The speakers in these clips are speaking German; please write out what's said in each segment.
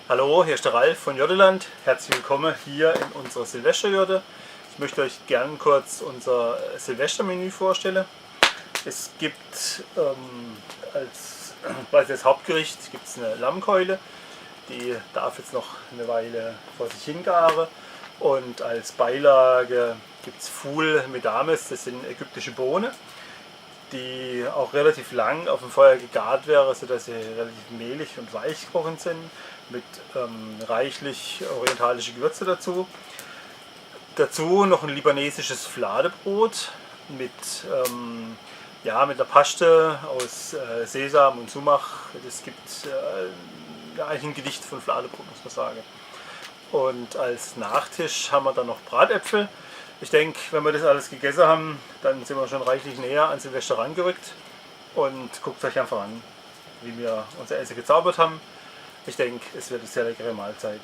Hallo, hier ist der Ralf von Jördeland. Herzlich willkommen hier in unserer Silvesterjörde. Ich möchte euch gern kurz unser Silvestermenü vorstellen. Es gibt als Hauptgericht gibt's eine Lammkeule, die darf jetzt noch eine Weile vor sich hingaren. Und als Beilage gibt es Ful Medames, das sind ägyptische Bohnen, die auch relativ lang auf dem Feuer gegart wäre, sodass sie relativ mehlig und weich gekocht sind, mit reichlich orientalische Gewürze dazu. Dazu noch ein libanesisches Fladebrot mit, mit einer Paste aus Sesam und Sumach. Das gibt eigentlich ein Gedicht von Fladebrot, muss man sagen. Und als Nachtisch haben wir dann noch Bratäpfel. Ich denke, wenn wir das alles gegessen haben, dann sind wir schon reichlich näher an Silvester rangerückt. Und guckt euch einfach an, wie wir unser Essen gezaubert haben. Ich denke, es wird eine sehr leckere Mahlzeit.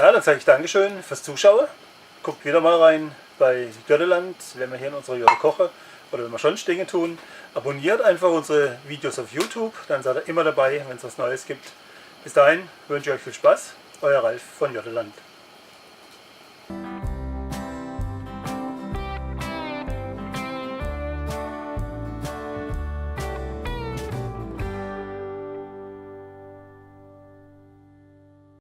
Ja, dann sage ich Dankeschön fürs Zuschauen. Guckt wieder mal rein bei Joddeland, wenn wir hier in unserer Jodde kochen oder wenn wir schon Dinge tun. Abonniert einfach unsere Videos auf YouTube, dann seid ihr immer dabei, wenn es was Neues gibt. Bis dahin wünsche ich euch viel Spaß. Euer Ralf von Joddeland.